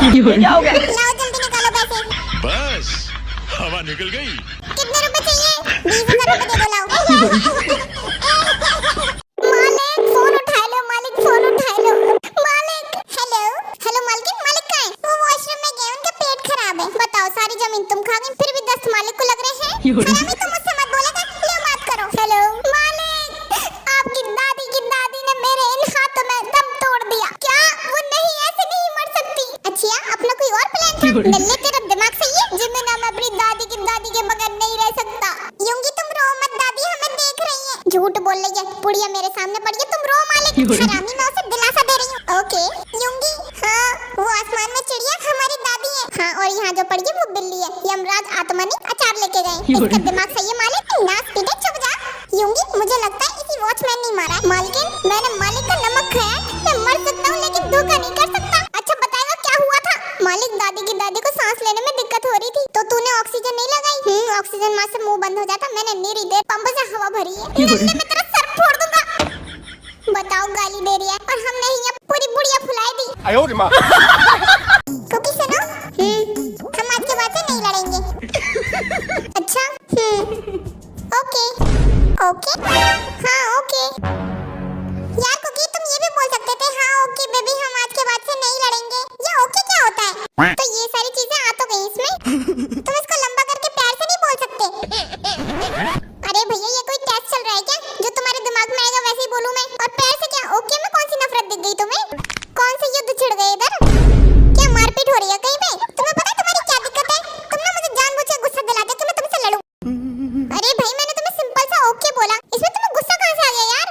क्या हो गया? लाओ जल्दी निकालो पैसे। बस हवा निकल गई। कितने रुपए चाहिए? 20,000 रुपए दे दो, लाओ। मालिक फोन उठा लो, मालिक फोन उठा लो। मालिक हेलो हेलो मालकिन, मालिक कहाँ है? वो वॉशरूम में गए, उनका पेट खराब है। बताओ सारी जमीन तुम खा गई, फिर भी दस्त मालिक को लग रहे हैं। हरामी तुम मुझसे मत बोलेगा, ले बात करो। हेलो मालिक, आपकी दादी ने मेरे इन हाथों में दम तोड़ दिया। क्या वो नहीं, ऐसे नहीं मर सकती। अच्छा अपना कोई और प्लान था? नल्ले तेरा दिमाग सही है? जिम्मे ना मैं अपनी दादी के बगैर नहीं रह सकता। यूंगी तुम रो मत, दादी हमें देख रही है। झूठ बोल रही है, पुड़िया मेरे सामने पड़ी है, तुम रो मालिक। हरामी मैं उसे दिलासा दे रही हूँ। ओके यूंगी, हाँ वो आसमान में चिड़िया हमारी दादी है। हाँ और यहाँ जो पड़ी है वो बिल्ली है। यमराज आत्मा ने अचार लेके गए। इसका दिमाग सही है मालिक, नाक पीटे चुप जा। यूंगी मुझे लगता है इसी वॉचमैन ने मारा है। मालकिन मैंने मालिक का नमक खाया, मैं मर सकता हूँ लेकिन धोखा नहीं कर सकता। अच्छा बताएगा क्या हुआ था? मालिक दादी को सांस लेने में दिक्कत हो रही थी, तो तूने ऑक्सीजन नहीं लगाई? ऑक्सीजन मार से मुंह बंद हो जाता। मैंने नीरी देर पंप से हवा भरी है। नल्ले में तेरा सर फोड़ दूंगा। बताओ गाली दे रही है और हमने ही पूरी बुढ़िया फुलाई दी। क्योंकि सुनो, हम आज के बाद से नहीं लड़ेंगे। अच्छा ओके ओके, हाँ ओके। यार कुकी तुम ये भी बोल सकते थे, हाँ ओके बेबी हम आज के बाद से नहीं लड़ेंगे। ये ओके क्या होता है? तो ये सारी चीजें आ तो गई इसमें, तुम इसको लंबा करके प्यार से नहीं बोल सकते। अरे भैया ये कोई टेस्ट चल रहा है क्या? जो तुम्हारे दिमाग में आएगा वैसे ही बोलूं मैं। और प्यार से क्या ओके में कौन सी नफरत दिख गई तुम्हें? कौन से युद्ध छिड़ गए इधर? क्या मारपीट हो रही है कहीं पे? तुम्हें पता है तुम्हारी क्या दिक्कत है? तुम ना मुझे जानबूझ के गुस्सा दिलाते कि मैं तुमसे लड़ूं। अरे भाई मैंने तुम्हें सिंपल सा ओके बोला, इसमें तुम्हें गुस्सा कहां से आ गया यार?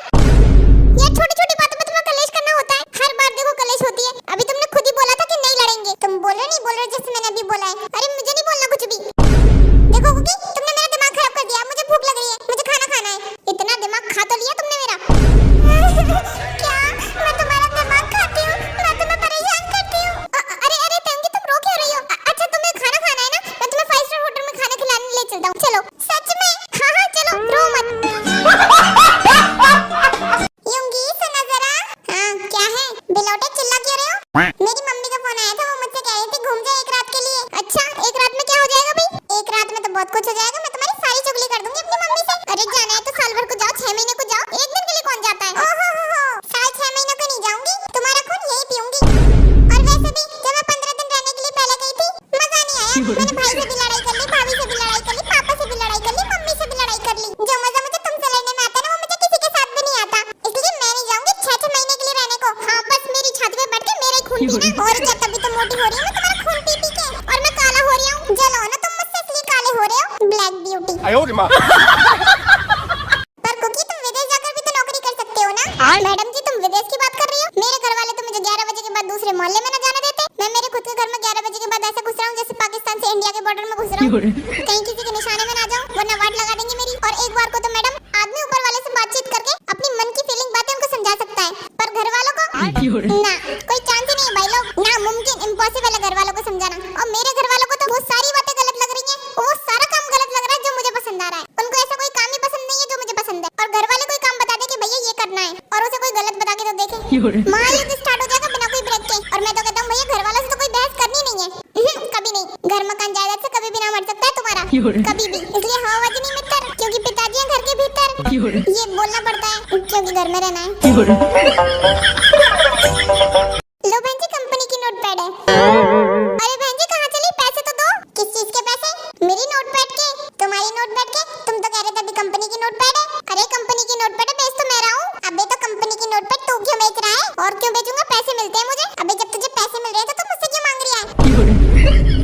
यार छोटी छोटी बातों में तुम्हें कलेश करना होता है। हर बार देखो कलेश होती है। अभी तुमने खुद ही बोला था कि नहीं लड़ेंगे। तुम बोल रहे जैसे मैंने अभी बोला है। अरे मुझे नहीं बोलना कुछ भी। देखो कुकी तुमने मेरा दिमाग खराब कर दिया। मुझे भूख लग रही है, मुझे खाना खाना है। इतना दिमाग खा तो लिया तुमने मेरा। क्या मैं तुम्हारा दिमाग खाती हूँ? मैं तुम्हें परेशान करती हूँ? अरे तंगी तुम रो क्यों रही हो? अच्छा तुम्हें खाना खाना है ना, मैं तुम्हें 5 स्टार होटल में खाना खिलाने ले चलता हूँ। चलो सच में? हाँ चलो, रो मत। यूंगी सुना जरा। हाँ क्या है बिलौटे, चिल्ला क्यों रहे हो? मेरी मम्मी का फोन आया था, वो मुझसे कह रही थी घूम जा 1 रात के लिए। अच्छा 1 रात में क्या हो जाएगा भाई? 1 रात में तो बहुत कुछ हो जाएगा। मैं तुम्हारी सारी चुगली कर दूंगी अपनी मम्मी से। अरे जाना है तो साल भर को जाओ, 6 महीने को जाओ, 1 दिन के लिए कौन जाता है? ओहो साल 6 महीने को नहीं जाऊंगी, तुम्हारा खून यही पीऊंगी। और वैसे भी जब मैं 15 दिन रहने के लिए पहले गई थी मजा नहीं आया। मैंने भाई से भी लड़ाई कर ली, भाभी से भी लड़ाई कर ली, पापा से भी लड़ाई कर ली, मम्मी से भी लड़ाई कर ली। जो मजा मुझे तुमसे लड़ने में आता है ना, वो मुझे किसी के साथ भी नहीं आता। इसलिए मैं नहीं जाऊंगी 6 महीने के लिए रहने को। हाँ बस मेरी छाती पे बैठ के मेरा ही खून पीना। और क्या तभी तो मोटी हो रही हूँ मैं, तुम्हारा खून पी पी के। और मैं काला हो रही हूँ, जलो ना तुम मुझसे, इसलिए काले हो रहे हो। Black beauty. पर कुकी तुम विदेश जाकर भी तो नौकरी कर सकते हो ना? मैडम जी तुम विदेश की बात कर रही हो? मेरे घर वाले तो मुझे 11 बजे के बाद दूसरे मोहल्ले में न जाने देते। मैं मेरे खुद के घर में 11 बजे के बाद ऐसे घुस रहा हूँ जैसे पाकिस्तान से इंडिया के बॉर्डर में घुस रहा हूँ। कहीं किसी के निशाने में ना जाऊँ वरना वाट लगा देंगे मेरी। और एक बार को तो मैडम आदमी ऊपर वाले से बातचीत करके अपनी मन की फीलिंग बातें उनको समझा सकता है, पर घर वालों को ना, कोई चांस ही नहीं है भाई लोग। ना मुमकिन, इम्पॉसिबल है घर वालों को समझाना। और मेरे घर वालों को तो वो सारी बातें गलत लग रही हैं, वो सारा काम गलत लग रहा है जो मुझे पसंद आ रहा है। उनको ऐसा कोई काम ही पसंद नहीं है जो मुझे पसंद है। और घर वाले कोई काम बता दे कि भैया ये करना है और उसे कोई गलत बता के तो देखे, महायुद्ध स्टार्ट हो जाएगा बिना कोई ब्रेक के। और मैं तो कहता हूँ भैया घर वालों से तो कोई बहस करनी नहीं है। कभी नहीं। घर मकान जायदाद से कभी भी ना मर सकता है तुम्हारा, कभी भी। इसलिए हवाबाजी नहीं मित्र, क्योंकि पिताजी हैं घर के भीतर। ये बोलना पड़ता है क्योंकि घर में रहना है। लो बहन जी कंपनी की नोटपैड है। अरे बहन जी कहाँ चली? पैसे तो दो। किस चीज के पैसे? मेरी नोटपैड के? तुम्हारी नोटपैड के? तुम तो कह रहे थे अभी कंपनी की नोटपैड है। अरे कंपनी की नोटपैड है, बेच तो मैं रहा हूँ। अबे तो कंपनी की नोटपैड तू क्यों बेच रहा है? और क्यों बेचूंगा, पैसे मिलते हैं मुझे। अबे जब तुझे पैसे मिल रहे हैं तो तुम मुझसे क्यों मांग रही है?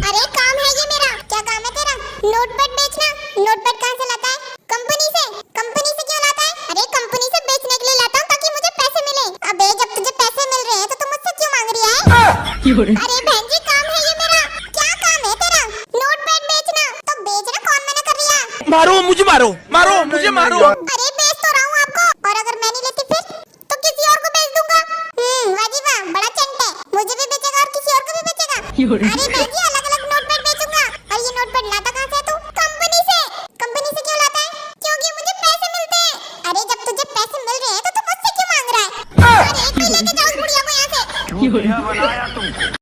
अरे काम है ये मेरा। क्या काम है तेरा? नोटपैड बेचना। नोटपैड कहाँ से लाता है? कंपनी से। कंपनी से क्यों लाता है? अरे कंपनी से बेचने के लिए लाता हूँ ताकि मुझे पैसे मिले। अबे जब तुझे पैसे मिल रहे हैं तो तुम मुझसे क्यों मांग रही है? अरे बहन जी काम है ये मेरा। क्या काम है तेरा? नोटपैड बेचना। तो बेचना कौन मना कर रही है? मारो मुझे, मारो मुझे मारो। अरे बेच तो रहा हूँ आपको, और अगर मैं नहीं लेती फिर तो किसी और को बेच दूंगा। वाह जी वाह, बड़ा चंट है। मुझे भी बेचेगा और किसी और को भी बेचेगा। अरे बहन जी अलग-अलग नोटपैड बेचूंगा। और ये नोटपैड लाता कहाँ से तू? कंपनी से। कंपनी से क्यों लाता है? क्योंकि मुझे पैसे मिलते हैं। अरे जब तुझे पैसे मिल रहे हैं तो तू मुझसे क्यों मांग रहा है? अरे कोई लेके जाओ उस बुढ़िया को यहाँ से। बनाया तुमको।